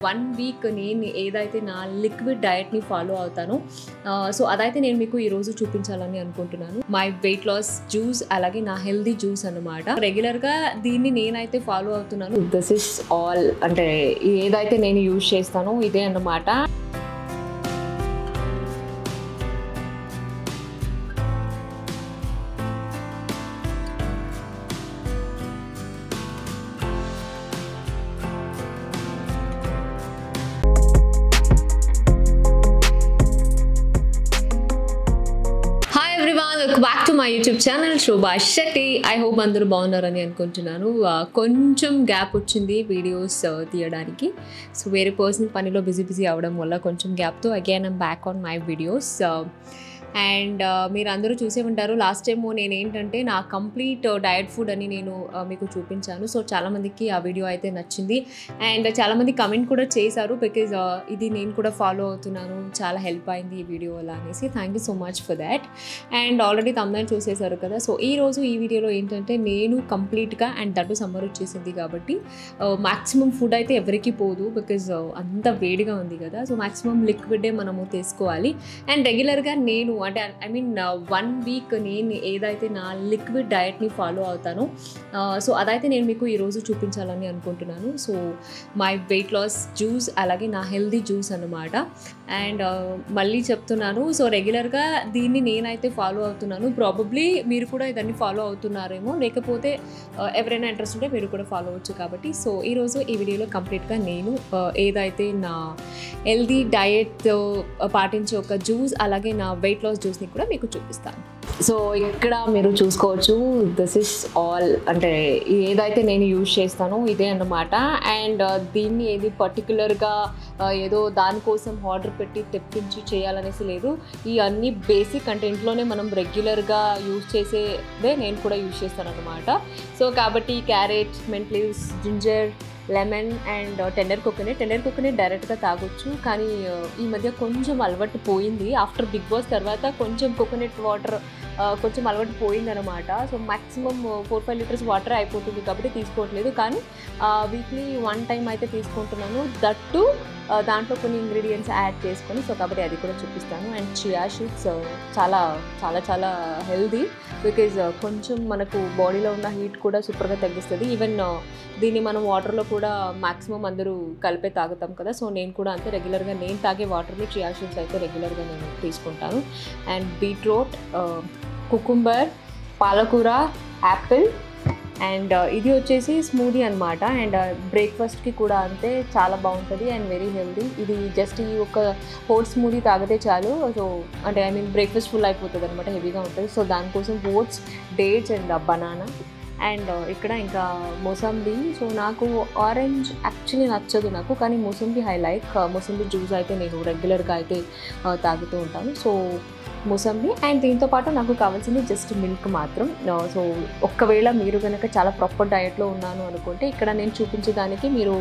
1 week నేను ఏదైతే నా లిక్విడ్ డయట్ని ఫాలో అవుతానో సో అదైతే నేను మీకు ఈరోజు చూపించాలని అనుకుంటున్నాను. మై వెయిట్ లాస్ జ్యూస్ అలాగే నా హెల్దీ జ్యూస్ అనమాట. రెగ్యులర్గా దీన్ని నేనైతే ఫాలో అవుతున్నాను. దిస్ ఇస్ ఆల్ అంటే ఏదైతే నేను యూజ్ చేస్తానో ఇదే అన్నమాట. Welcome back to my YouTube channel Shobha Shetty. I hope అందరూ బాగున్నారని అనుకుంటున్నాను. కొంచెం గ్యాప్ వచ్చింది వీడియోస్ తీయడానికి. సో వేరే పర్సనల్ పనిలో బిజీ అవ్వడం వల్ల కొంచెం గ్యాప్తో again I'm back on my videos. And మీరు అందరూ చూసే ఉంటారు, లాస్ట్ టైం నేను ఏంటంటే నా కంప్లీట్ డయట్ ఫుడ్ అని నేను మీకు చూపించాను. సో చాలామందికి ఆ వీడియో అయితే నచ్చింది అండ్ చాలామంది కమెంట్ కూడా చేశారు, బికాజ్ ఇది నేను కూడా ఫాలో అవుతున్నాను, చాలా హెల్ప్ అయింది ఈ వీడియో అలా అనేసి. Thank you so much for that. And already thumbnail చూసేశారు కదా. సో ఈరోజు ఈ వీడియోలో ఏంటంటే నేను కంప్లీట్గా అండ్ దట్టు సమ్మర్ వచ్చేసింది కాబట్టి మ్యాక్సిమం ఫుడ్ అయితే ఎవరికి పోదు, బికాజ్ అంత వేడిగా ఉంది కదా. సో మ్యాక్సిమం లిక్విడే మనము తీసుకోవాలి. అండ్ రెగ్యులర్గా నేను అంటే ఐ మీన్ 1 వీక్ నేను ఏదైతే నా లిక్విడ్ డయట్ని ఫాలో అవుతానో సో అదైతే నేను మీకు ఈరోజు చూపించాలని అనుకుంటున్నాను. So my weight loss juice అలాగే నా హెల్దీ జ్యూస్ అన్నమాట. అండ్ మళ్ళీ చెప్తున్నాను, సో రెగ్యులర్గా దీన్ని నేనైతే ఫాలో అవుతున్నాను. ప్రాబబ్లీ మీరు కూడా ఇదన్నీ ఫాలో అవుతున్నారేమో, లేకపోతే ఎవరైనా ఇంట్రెస్ట్ ఉంటే మీరు కూడా ఫాలో అవ్వచ్చు కాబట్టి. సో ఈరోజు ఈ వీడియోలో కంప్లీట్గా నేను ఏదైతే నా హెల్దీ డయట్ పాటించే ఒక జ్యూస్ అలాగే నా వెయిట్ లాస్ జ్యూస్ని కూడా మీకు చూపిస్తాను. సో ఇక్కడ మీరు చూసుకోవచ్చు, దిస్ ఇస్ ఆల్ అంటే ఏదైతే నేను యూజ్ చేస్తానో ఇదే అన్నమాట. అండ్ దీన్ని ఏది పర్టికులర్గా ఏదో దానికోసం ఆర్డర్ పెట్టి తెప్పించి చేయాలనేసి లేదు. ఈ అన్ని బేసిక్ అంటే ఇంట్లోనే మనం రెగ్యులర్గా యూజ్ చేసేదే నేను కూడా యూజ్ చేస్తాను అనమాట. సో కాబట్టి carrot, meant leaves, ginger, lemon and tender coconut డైరెక్ట్గా తాగొచ్చు. కానీ ఈ మధ్య కొంచెం అలవాటు పోయింది. ఆఫ్టర్ బిగ్ బాస్ తర్వాత కొంచెం కోకోనట్ వాటర్ కొంచెం అలవాటు పోయిందనమాట. సో మ్యాక్సిమం 4-5 లీటర్స్ వాటర్ అయిపోతుంది కాబట్టి తీసుకోవట్లేదు. కానీ వీక్లీ 1 టైం అయితే తీసుకుంటున్నాను. దట్టు దాంట్లో కొన్ని ఇంగ్రీడియంట్స్ యాడ్ చేసుకొని. సో కాబట్టి అది కూడా చూపిస్తాను. అండ్ చియా సీడ్స్ చాలా చాలా చాలా హెల్దీ, బికాజ్ కొంచెం మనకు బాడీలో ఉన్న హీట్ కూడా సూపర్గా తగ్గిస్తుంది. ఈవెన్ దీన్ని మనం వాటర్లో కూడా మ్యాక్సిమం అందరూ కలిపే తాగుతాం కదా. సో నేను కూడా అంతే, రెగ్యులర్గా నేను తాగే వాటర్ని చియా సీడ్స్ అయితే రెగ్యులర్గా నేను తీసుకుంటాను. అండ్ బీట్రూట్, కుకుంబర్, పాలకూర, యాపిల్ అండ్ ఇది వచ్చేసి స్మూదీ అనమాట. అండ్ బ్రేక్ఫాస్ట్కి కూడా అంతే, చాలా బాగుంటుంది అండ్ వెరీ హెల్దీ. ఇది జస్ట్ ఈ ఒక ఓట్స్ స్మూదీ తాగితే చాలు. సో అంటే ఐ మీన్ బ్రేక్ఫాస్ట్ ఫుల్ అయిపోతుంది అనమాట, హెవీగా ఉంటుంది. సో దానికోసం oats, dates and banana and ఇక్కడ ఇంకా మోసంబి. సో నాకు ఆరెంజ్ యాక్చువల్లీ నచ్చదు నాకు, కానీ mosambi I like. Mosambi juice అయితే నేను రెగ్యులర్గా అయితే తాగుతూ ఉంటాను. సో మోసంబి అండ్ దీంతో పాటు నాకు కావాల్సింది జస్ట్ మిల్క్ మాత్రం. సో ఒక్కవేళ మీరు కనుక చాలా ప్రాపర్ డయట్లో ఉన్నాను అనుకుంటే ఇక్కడ నేను చూపించేదానికి మీరు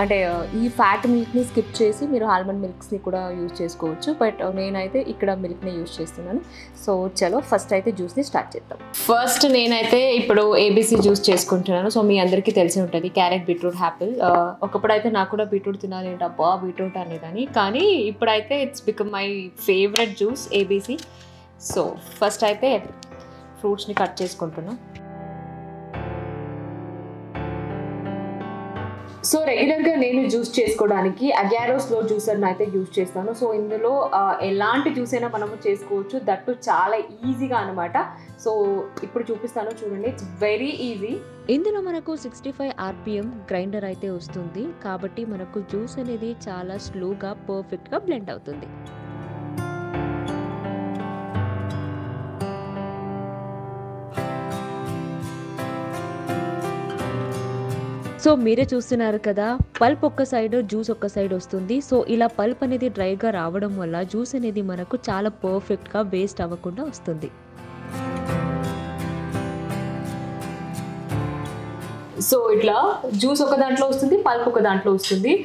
అంటే ఈ ఫ్యాట్ మిల్క్ని స్కిప్ చేసి మీరు ఆల్మండ్ మిల్క్స్ని కూడా యూజ్ చేసుకోవచ్చు. బట్ నేనైతే ఇక్కడ మిల్క్ని యూజ్ చేస్తున్నాను. సో చలో ఫస్ట్ అయితే జ్యూస్ని స్టార్ట్ చేద్దాం. ఫస్ట్ నేనైతే ఇప్పుడు ఏబీసీ జ్యూస్ చేసుకుంటున్నాను. సో మీ అందరికీ తెలిసి ఉంటుంది క్యారెట్, బీట్రూట్, యాపిల్. ఒకప్పుడు అయితే నాకు కూడా బీట్రూట్ తినాలి ఏంటి అబ్బా బీట్రూట్ అనేదాన్ని, కానీ ఇప్పుడైతే it's become my favourite juice ABC. So first అయితే ఫ్రూట్స్ని కట్ చేసుకుంటున్నా. సో రెగ్యులర్గా నేను జ్యూస్ చేసుకోవడానికి అగారో స్లో జ్యూసర్ని అయితే యూజ్ చేస్తాను. సో ఇందులో ఎలాంటి జ్యూస్ అయినా మనము చేసుకోవచ్చు, దట్టు చాలా ఈజీగా అనమాట. సో ఇప్పుడు చూపిస్తాను చూడండి, ఇట్స్ వెరీ ఈజీ. ఇందులో మనకు 65 RPM గ్రైండర్ అయితే వస్తుంది కాబట్టి మనకు జ్యూస్ అనేది చాలా స్లోగా పర్ఫెక్ట్గా బ్లెండ్ అవుతుంది. సో మీరే చూస్తున్నారు కదా, పల్ప్ ఒక్క సైడ్, జ్యూస్ ఒక్క సైడ్ వస్తుంది. సో ఇలా పల్ప్ అనేది డ్రైగా రావడం వల్ల జ్యూస్ అనేది మనకు చాలా పర్ఫెక్ట్గా వేస్ట్ అవ్వకుండా వస్తుంది. సో ఇట్లా జ్యూస్ ఒక దాంట్లో వస్తుంది, పల్ప్ ఒక దాంట్లో వస్తుంది.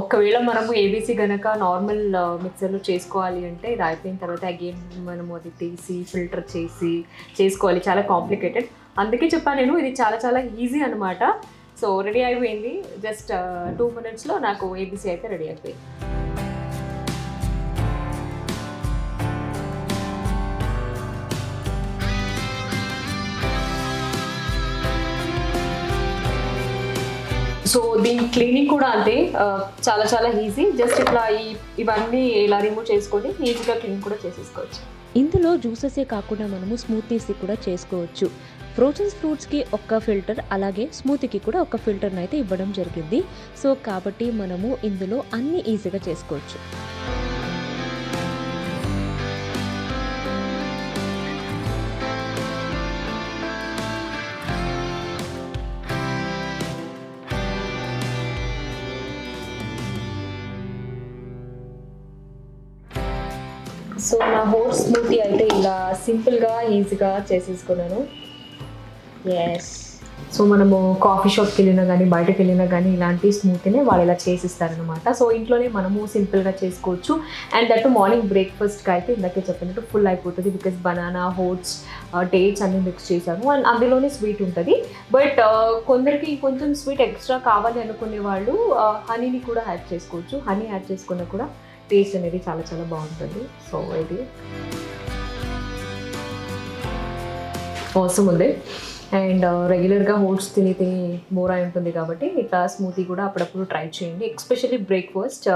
ఒకవేళ మనము ఏబీసీ కనుక నార్మల్ మిక్సర్లో చేసుకోవాలి అంటే ఇది అయిపోయిన తర్వాత అగైన్ మనము అది తీసి ఫిల్టర్ చేసి చేసుకోవాలి, చాలా కాంప్లికేటెడ్. అందుకే చెప్పాను నేను ఇది చాలా చాలా ఈజీ అనమాట. సో రెడీ అయిపోయింది. జస్ట్ 2 minutesలో నాకు ఏబీసీ అయితే రెడీ అయిపోయింది. సో దీని క్లీనింగ్ కూడా అంతే, చాలా చాలా ఈజీ. జస్ట్ ఇట్లా ఇవన్నీ ఇలా రిమూవ్ చేసుకొని ఈజీగా క్లీన్ కూడా చేసేసుకోవచ్చు. ఇందులో జ్యూసెసే కాకుండా మనము స్మూతీస్ కూడా చేసుకోవచ్చు. ఫ్రోజన్ ఫ్రూట్స్కి ఒక ఫిల్టర్, అలాగే స్మూతీకి కూడా ఒక ఫిల్టర్ని అయితే ఇవ్వడం జరిగింది. సో కాబట్టి మనము ఇందులో అన్నీ ఈజీగా చేసుకోవచ్చు. సో నా హోట్ స్మూతీ అయితే ఇలా సింపుల్గా ఈజీగా చేసేసుకున్నాను. ఎస్, సో మనము కాఫీ షాప్కి వెళ్ళినా కానీ బయటకు వెళ్ళినా కానీ ఇలాంటి స్మూతీనే వాళ్ళు ఇలా చేసిస్తారనమాట. సో ఇంట్లోనే మనము సింపుల్గా చేసుకోవచ్చు. అండ్ దట్ మార్నింగ్ బ్రేక్ఫాస్ట్కి అయితే ఇందాకే చెప్పినట్టు ఫుల్ అయిపోతుంది. బికాస్ బనానా, ఓట్స్, డేట్స్ అన్నీ మిక్స్ చేశాను. అండ్ అందులోనే స్వీట్ ఉంటుంది. బట్ కొందరికి కొంచెం స్వీట్ ఎక్స్ట్రా కావాలి అనుకునే వాళ్ళు హనీని కూడా యాడ్ చేసుకోవచ్చు. హనీ యాడ్ చేసుకున్నా కూడా టేస్ట్ అనేది చాలా చాలా బాగుంటుంది. సో ఇది అవసరం ఉంది. అండ్ రెగ్యులర్గా ఓట్స్ తిని బోర్ అయి ఉంటుంది కాబట్టి ఇట్లా స్మూతీ కూడా అప్పుడప్పుడు ట్రై చేయండి, ఎక్స్పెషల్లీ బ్రేక్ఫాస్ట్.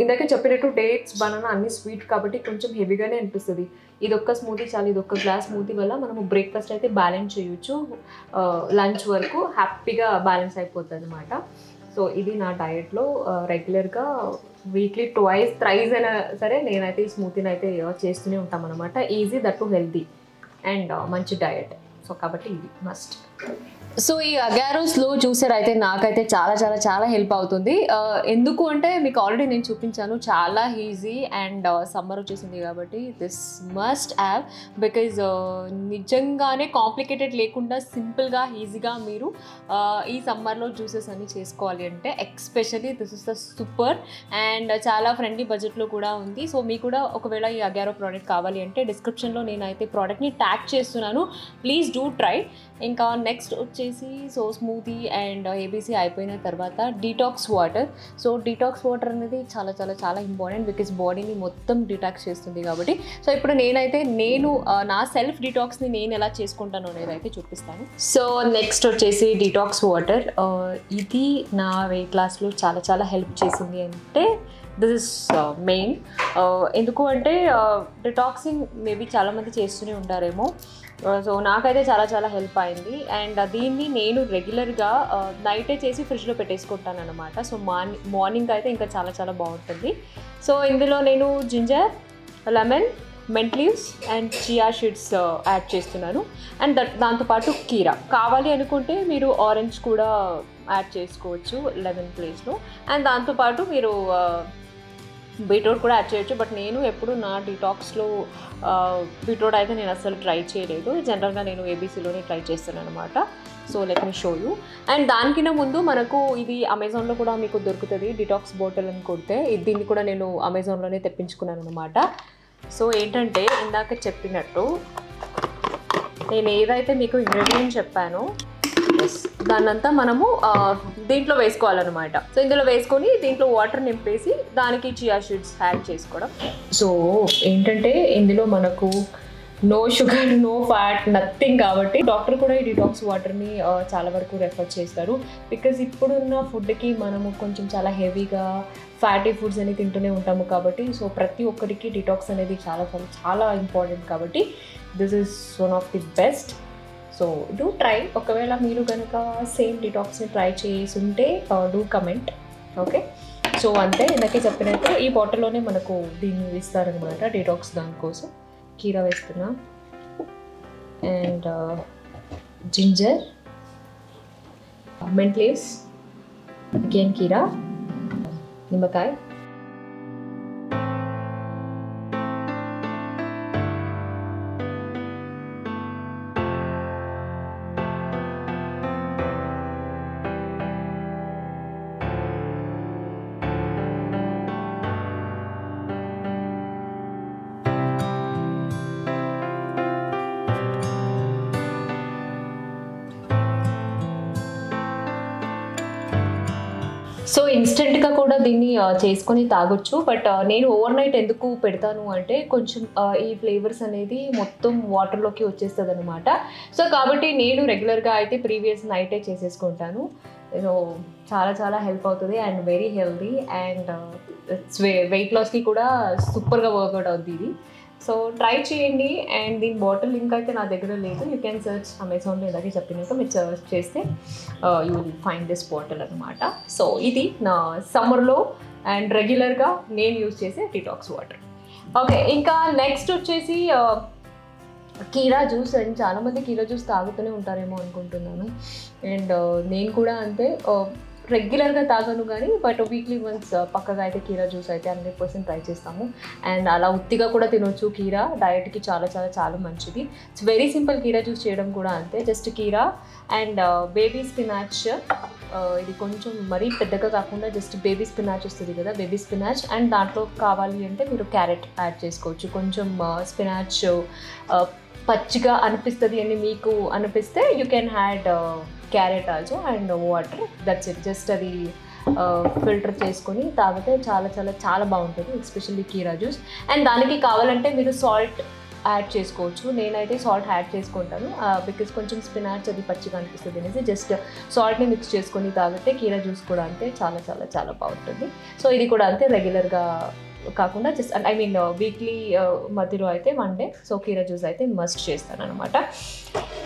ఇందాక చెప్పినట్టు డేట్స్, బనానా అన్ని స్వీట్ కాబట్టి కొంచెం హెవీగానే అనిపిస్తుంది. ఇదొక్క స్మూతీ చాలు, ఇదొక్క గ్లాస్ స్మూతీ వల్ల మనము బ్రేక్ఫాస్ట్ అయితే బ్యాలెన్స్ చేయొచ్చు. లంచ్ వరకు హ్యాపీగా బ్యాలెన్స్ అయిపోతుంది అనమాట. సో ఇది నా డయట్లో రెగ్యులర్గా వీక్లీ థ్రైస్ అయినా సరే నేనైతే ఈ స్మూతీని అయితే చేస్తూనే ఉంటాం అనమాట. Easy, that to healthy and మంచి డయట్. సో కాబట్టి ఇది మస్ట్. సో ఈ అగారో స్లో జ్యూసర్ అయితే నాకైతే చాలా చాలా చాలా హెల్ప్ అవుతుంది. ఎందుకు అంటే మీకు ఆల్రెడీ నేను చూపించాను, చాలా ఈజీ. అండ్ సమ్మర్ వచ్చేసింది కాబట్టి దిస్ మస్ట్ హ్యావ్. బికాజ్ నిజంగానే కాంప్లికేటెడ్ లేకుండా సింపుల్గా ఈజీగా మీరు ఈ సమ్మర్లో జ్యూసెస్ అన్ని చేసుకోవాలి అంటే especially this is the super. And చాలా ఫ్రెండ్లీ బడ్జెట్లో కూడా ఉంది. సో మీకు కూడా ఒకవేళ ఈ అగారో ప్రోడక్ట్ కావాలి అంటే డిస్క్రిప్షన్లో నేనైతే ప్రోడక్ట్ని ట్యాగ్ చేస్తున్నాను, ప్లీజ్ డూ ట్రై. ఇంకా నెక్స్ట్ వచ్చేసి సో స్మూతీ అండ్ ఏబీసీ అయిపోయిన తర్వాత detox water. So detox water అనేది చాలా చాలా చాలా ఇంపార్టెంట్ బికాస్ బాడీని మొత్తం డీటాక్స్ చేస్తుంది కాబట్టి. సో ఇప్పుడు నేను నా సెల్ఫ్ డీటాక్స్ని నేను ఎలా చేసుకుంటాను అనేది అయితే చూపిస్తాను. సో నెక్స్ట్ వచ్చేసి డీటాక్స్ వాటర్. ఇది నా వెయిట్ లాస్లో చాలా చాలా హెల్ప్ చేసింది. అంటే దిస్ ఇస్ మెయిన్. ఎందుకు అంటే డిటాక్సింగ్ మేబీ చాలామంది చేస్తూనే ఉంటారేమో. సో నాకైతే చాలా చాలా హెల్ప్ అయింది. అండ్ దీన్ని నేను రెగ్యులర్గా నైటే చేసి ఫ్రిడ్జ్లో పెట్టేసుకుంటాను అనమాట. సో మార్నింగ్ అయితే ఇంకా చాలా చాలా బాగుంటుంది. సో ఇందులో నేను ginger, lemon, meant leaves and chia seeds add చేస్తున్నాను. అండ్ దాంతోపాటు కీరా. కావాలి అనుకుంటే మీరు ఆరెంజ్ కూడా యాడ్ చేసుకోవచ్చు లెమన్ ప్లేస్లో. అండ్ దాంతోపాటు మీరు బీట్రూట్ కూడా యాడ్ చేయొచ్చు. బట్ నేను ఎప్పుడు నా డీటాక్స్లో బీట్రూట్ అయితే నేను అసలు ట్రై చేయలేదు. జనరల్గా నేను ఏబీసీలోనే ట్రై చేస్తాను అనమాట. So let me show you. And దానికన్నా ముందు మనకు ఇది అమెజాన్లో కూడా మీకు దొరుకుతుంది, డిటాక్స్ బాటిల్ అని కొడితే. దీన్ని కూడా నేను అమెజాన్లోనే తెప్పించుకున్నాను అనమాట. సో ఏంటంటే ఇందాక చెప్పినట్టు నేను ఏదైతే మీకు ఇంగ్రీడియంట్ చెప్పానో దాన్నంతా మనము దీంట్లో వేసుకోవాలన్నమాట. సో ఇందులో వేసుకొని దీంట్లో వాటర్ నింపేసి దానికి చియా సీడ్స్ యాడ్ చేసుకోవడం. సో ఏంటంటే ఇందులో మనకు no sugar, no fat, nothing కాబట్టి డాక్టర్ కూడా ఈ డిటాక్స్ వాటర్ని చాలా వరకు రెఫర్ చేస్తారు. బికాజ్ ఇప్పుడున్న ఫుడ్కి మనము కొంచెం చాలా హెవీగా ఫ్యాటీ ఫుడ్స్ అని తింటూనే ఉంటాము కాబట్టి. సో ప్రతి ఒక్కరికి డిటాక్స్ అనేది చాలా చాలా చాలా ఇంపార్టెంట్ కాబట్టి this is one of the best. So do try. ఒకవేళ మీరు కనుక సేమ్ డిటాక్స్ని ట్రై చేసి ఉంటే డూ కమెంట్. ఓకే, సో అంతే. ఇందాకే చెప్పినట్టు ఈ బాటిల్లోనే మనకు దీన్ని ఇస్తారనమాట డిటాక్స్. దానికోసం కీరా వేస్తున్నా and ginger, meant leaves, again కీరా, నిమ్మకాయ. సో ఇన్స్టెంట్గా కూడా దీన్ని చేసుకొని తాగొచ్చు. బట్ నేను ఓవర్ నైట్ ఎందుకు పెడతాను అంటే కొంచెం ఈ ఫ్లేవర్స్ అనేది మొత్తం వాటర్లోకి వచ్చేస్తుంది అనమాట. సో కాబట్టి నేను రెగ్యులర్గా అయితే ప్రీవియస్ నైటే చేసేసుకుంటాను. సో చాలా చాలా హెల్ప్ అవుతుంది and very healthy and weight లాస్కి కూడా సూపర్గా వర్కౌట్ అవుతుంది ఇది. సో ట్రై చేయండి. అండ్ దీని బాటిల్ లింక్ అయితే నా దగ్గర లేదు. యూ క్యాన్ సర్చ్ అమెజాన్లో ఇలాగే చెప్పినాక మీరు సర్చ్ చేస్తే you will find this bottle అనమాట. సో ఇది నా సమ్మర్లో అండ్ రెగ్యులర్గా నేను యూజ్ చేసే డిటాక్స్ వాటర్. ఓకే, ఇంకా నెక్స్ట్ వచ్చేసి కీరా జ్యూస్. అండ్ చాలామంది కీరా జ్యూస్ తాగుతూనే ఉంటారేమో అనుకుంటున్నాను. అండ్ నేను కూడా అంతే, రెగ్యులర్గా తాగను కానీ బట్ వీక్లీ వన్స్ పక్కగా అయితే కీరా జ్యూస్ అయితే 100% ట్రై చేస్తాము. అండ్ అలా ఉత్తిగా కూడా తినొచ్చు. కీరా డయట్కి చాలా చాలా చాలా మంచిది. ఇట్స్ వెరీ సింపుల్ కీరా జ్యూస్ చేయడం కూడా అంతే. జస్ట్ కీరా అండ్ బేబీ స్పినాచ్, ఇది కొంచెం మరీ పెద్దగా కాకుండా జస్ట్ బేబీ స్పినాచ్ వస్తుంది కదా, బేబీ స్పినాచ్. అండ్ దాంట్లో కావాలి అంటే మీరు క్యారెట్ యాడ్ చేసుకోవచ్చు. కొంచెం స్పినాచ్ పచ్చిగా అనిపిస్తుంది అని మీకు అనిపిస్తే you can add carrot also and water, that's it. Just అది ఫిల్టర్ చేసుకొని తాగితే చాలా చాలా చాలా బాగుంటుంది, ఎస్పెషల్లీ కీరా జ్యూస్. అండ్ దానికి కావాలంటే మీరు సాల్ట్ యాడ్ చేసుకోవచ్చు. నేనైతే సాల్ట్ యాడ్ చేసుకుంటాను బికాజ్ కొంచెం స్పినాచ్ అది పచ్చిగా అనిపిస్తుంది అనేసి జస్ట్ సాల్ట్ని మిక్స్ చేసుకొని తాగితే కీరా జ్యూస్ కూడా అంతే చాలా చాలా చాలా బాగుంటుంది. సో ఇది కూడా అంతే, రెగ్యులర్గా కాకుండా జస్ట్ ఐ మీన్ వీక్లీ మధ్యలో అయితే 1 డే సో కీరా జ్యూస్ అయితే మస్ట్ చేస్తాను అనమాట.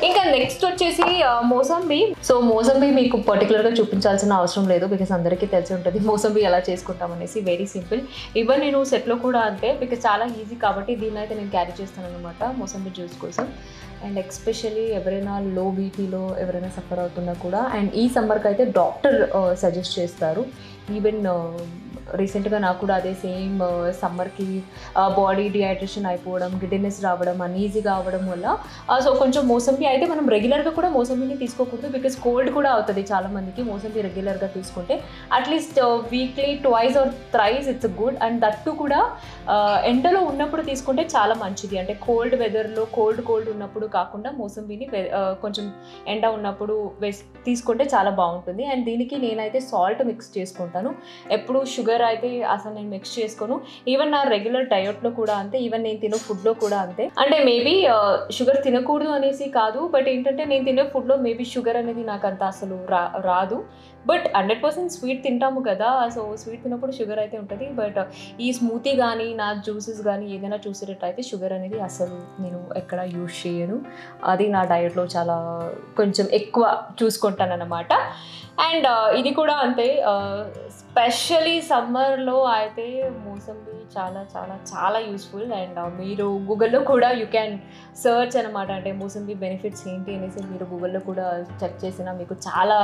ఇంకా నెక్స్ట్ వచ్చేసి మోసంబి. సో మోసంబి మీకు పర్టికులర్గా చూపించాల్సిన అవసరం లేదు బికాస్ అందరికీ తెలిసి ఉంటుంది మోసంబి ఎలా చేసుకుంటాం అనేసి. Very simple. ఈవెన్ నేను సెట్లో కూడా అంతే బికాస్ చాలా ఈజీ కాబట్టి దీన్ని అయితే నేను క్యారీ చేస్తాను అనమాట మోసంబి జ్యూస్ కోసం. అండ్ ఎస్పెషల్లీ ఎవరైనా లో బీపీలో ఎవరైనా సఫర్ అవుతున్నా కూడా, అండ్ ఈ సమ్మర్కి అయితే డాక్టర్ సజెస్ట్ చేస్తారు. ఈవెన్ రీసెంట్గా నాకు కూడా అదే సేమ్ సమ్మర్కి బాడీ డిహైడ్రేషన్ అయిపోవడం, గిడ్డినెస్ రావడం, అన్ఈజీగా అవ్వడం వల్ల సో కొంచెం మోసంబి అయితే మనం రెగ్యులర్గా కూడా మోసంబిని తీసుకోకూడదు బికాస్ కోల్డ్ కూడా అవుతుంది చాలామందికి మోసంబి రెగ్యులర్గా తీసుకుంటే. At least weekly 2 or 3 it's good. And that కూడా ఎండలో ఉన్నప్పుడు తీసుకుంటే చాలా మంచిది. అంటే కోల్డ్ వెదర్లో కోల్డ్ ఉన్నప్పుడు కాకుండా మోసంబిని కొంచెం ఎండ ఉన్నప్పుడు తీసుకుంటే చాలా బాగుంటుంది. అండ్ దీనికి నేనైతే సాల్ట్ మిక్స్ చేసుకుంటాను. ఎప్పుడు షుగర్ అయితే అసలు నేను మిక్స్ చేసుకోను. ఈవెన్ నా రెగ్యులర్ డయట్లో కూడా అంతే, ఈవెన్ నేను తినే ఫుడ్లో కూడా అంతే. అంటే మేబీ షుగర్ తినకూడదు అనేసి కాదు, బట్ ఏంటంటే నేను తినే ఫుడ్లో మేబీ షుగర్ అనేది నాకు అంత అసలు రాదు. బట్ 100% స్వీట్ తింటాము కదా, సో స్వీట్ తిన్నప్పుడు షుగర్ అయితే ఉంటుంది. బట్ ఈ స్మూతీ కానీ నా జ్యూసెస్ కానీ ఏదైనా చూసేటట్టయితే షుగర్ అనేది అసలు నేను ఎక్కడ యూజ్ చేయను. అది నా డయట్లో చాలా కొంచెం ఎక్కువ చూసుకుంటాను అన్నమాట. అండ్ ఇది కూడా అంతే, స్పెషలీ సమ్మర్లో అయితే మోసంబి చాలా చాలా చాలా యూస్ఫుల్. అండ్ మీరు గూగుల్లో కూడా యూ క్యాన్ సర్చ్ అనమాట, అంటే మోసంబి బెనిఫిట్స్ ఏంటి అనేసి మీరు గూగుల్లో కూడా చెక్ చేసినా మీకు చాలా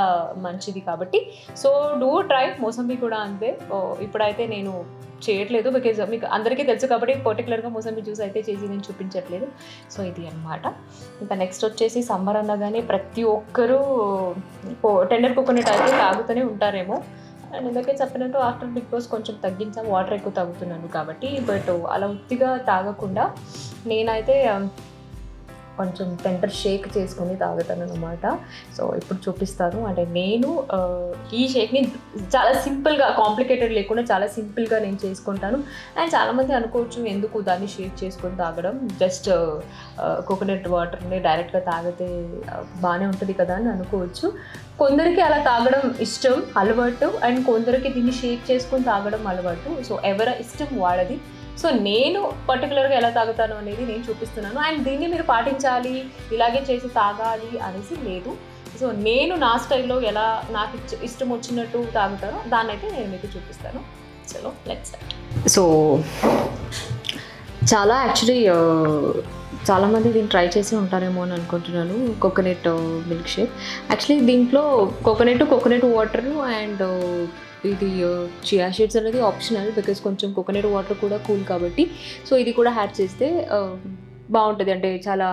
మంచిది కాబట్టి. సో డూ ట్రై మోసంబి కూడా అంతే. ఇప్పుడైతే నేను చేయట్లేదు బికాజ్ మీకు అందరికీ తెలుసు కాబట్టి పర్టికులర్గా మోసంబి జ్యూస్ అయితే చేసి నేను చూపించట్లేదు. సో ఇది అనమాట. ఇంకా నెక్స్ట్ వచ్చేసి సమ్మర్ అనగానే ప్రతి ఒక్కరూ టెండర్ కోకోనట్ అయితే తాగుతూనే ఉంటారేమో. అండ్ ఇందాకే చెప్పినట్టు ఆఫ్టర్ బిగ్ బాస్ కొంచెం తగ్గించాం, వాటర్ ఎక్కువ తాగుతున్నాను కాబట్టి. బట్ అలా ఉత్తిగా తాగకుండా నేనైతే కొంచెం టెండర్ షేక్ చేసుకొని తాగుతాను అనమాట. సో ఇప్పుడు చూపిస్తాను. అంటే నేను ఈ షేక్ని చాలా సింపుల్గా, కాంప్లికేటెడ్ లేకుండా చాలా సింపుల్గా నేను చేసుకుంటాను. అండ్ చాలామంది అనుకోవచ్చు ఎందుకు దాన్ని షేక్ చేసుకొని తాగడం, జస్ట్ కోకోనట్ వాటర్ని డైరెక్ట్గా తాగితే బాగానే ఉంటుంది కదా అని అనుకోవచ్చు. కొందరికి అలా తాగడం ఇష్టం, అలవాటు. అండ్ కొందరికి దీన్ని షేక్ చేసుకొని తాగడం అలవాటు. సో ఎవరి ఇష్టం వాళ్ళది. సో నేను పర్టికులర్గా ఎలా తాగుతాను అనేది నేను చూపిస్తున్నాను. అండ్ దీన్ని మీరు పాటించాలి, ఇలాగే చేసి తాగాలి అనేసి లేదు. సో నేను నా స్టైల్లో ఎలా నాకు ఇష్టం వచ్చినట్టు తాగుతానో దాన్ని అయితే నేను మీకు చూపిస్తాను. చలో లెట్స్ స్టార్ట్. సో చాలా యాక్చువల్లీ చాలామంది దీన్ని ట్రై చేసి ఉంటారేమో అని అనుకుంటున్నాను. Coconut milk shake. యాక్చువల్లీ దీంట్లో కోకోనట్ వాటర్ అండ్ ఇది చియా సీడ్స్ అనేది ఆప్షనల్ బికాస్ కొంచెం కోకోనట్ వాటర్ కూడా కూల్ కాబట్టి. సో ఇది కూడా యాడ్ చేస్తే బాగుంటుంది. అంటే చాలా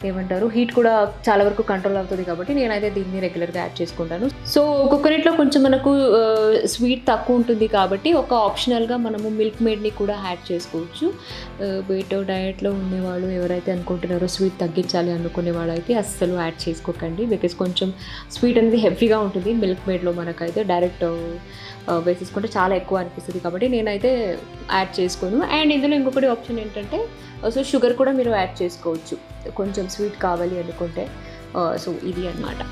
ఏమంటారు హీట్ కూడా చాలా వరకు కంట్రోల్ అవుతుంది కాబట్టి నేనైతే దీన్ని రెగ్యులర్గా యాడ్ చేసుకుంటాను. సో కోకోనట్లో కొంచెం మనకు స్వీట్ తక్కువ ఉంటుంది కాబట్టి ఒక ఆప్షనల్గా మనము మిల్క్ మేడ్ని కూడా యాడ్ చేసుకోవచ్చు. బీటో డయట్లో ఉండేవాళ్ళు ఎవరైతే అనుకుంటున్నారో స్వీట్ తగ్గించాలి అనుకునే వాళ్ళు అయితే అస్సలు యాడ్ చేసుకోకండి. బికాస్ కొంచెం స్వీట్ అనేది హెవీగా ఉంటుంది మిల్క్ మేడ్లో. మనకైతే డైరెక్ట్ వేసేసుకుంటే చాలా ఎక్కువ అనిపిస్తుంది కాబట్టి నేనైతే యాడ్ చేసుకోను. అండ్ ఇందులో ఇంకొకటి ఆప్షన్ ఏంటంటే సో షుగర్ కూడా మీరు యాడ్ చేసుకోవచ్చు కొంచెం స్వీట్ కావాలి అనుకుంటే. సో ఇది అన్నమాట.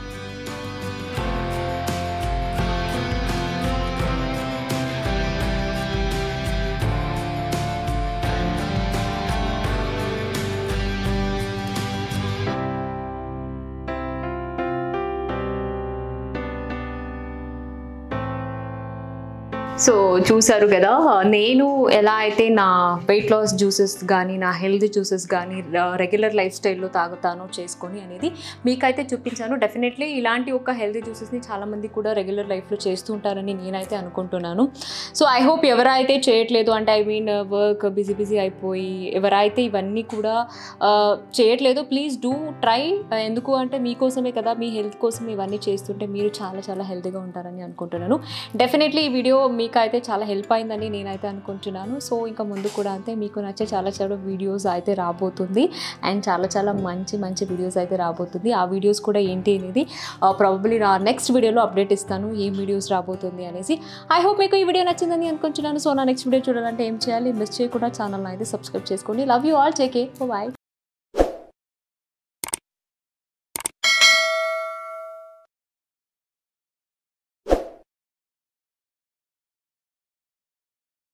సో చూసారు కదా నేను ఎలా అయితే నా వెయిట్ లాస్ జ్యూసెస్ కానీ నా హెల్త్ జ్యూసెస్ కానీ రెగ్యులర్ లైఫ్ స్టైల్లో తాగుతానో చేసుకొని అనేది మీకైతే చూపించాను. డెఫినెట్లీ ఇలాంటి ఒక హెల్తీ జ్యూసెస్ని చాలామంది కూడా రెగ్యులర్ లైఫ్లో చేస్తూ ఉంటారని నేనైతే అనుకుంటున్నాను. సో ఐ హోప్ ఎవరైతే చేయట్లేదు అంటే ఐ మీన్ వర్క్ బిజీ అయిపోయి ఎవరైతే ఇవన్నీ కూడా చేయట్లేదు ప్లీజ్ డూ ట్రై. ఎందుకు అంటే మీకోసమే కదా, మీ హెల్త్ కోసం ఇవన్నీ చేస్తుంటే మీరు చాలా చాలా హెల్తీగా ఉంటారని అనుకుంటున్నాను. డెఫినెట్లీ ఈ వీడియో మీకైతే చాలా హెల్ప్ అయిందని నేనైతే అనుకుంటున్నాను. సో ఇంకా ముందు కూడా అంతే మీకు నచ్చే చాలా చాలా వీడియోస్ అయితే రాబోతుంది అండ్ చాలా చాలా మంచి వీడియోస్ అయితే రాబోతుంది. ఆ వీడియోస్ కూడా ఏంటి అనేది ప్రాబబ్లీ నా నెక్స్ట్ వీడియోలో అప్డేట్ ఇస్తాను ఏం వీడియోస్ రాబోతుంది అనేసి. ఐ హోప్ మీకు ఈ వీడియో నచ్చిందని అనుకుంటున్నాను. సో నా నెక్స్ట్ వీడియో చూడాలంటే ఏం చేయాలి, మిస్ చేయకుండా ఛానల్ని అయితే సబ్స్క్రైబ్ చేసుకోండి. Love you all, take care, by.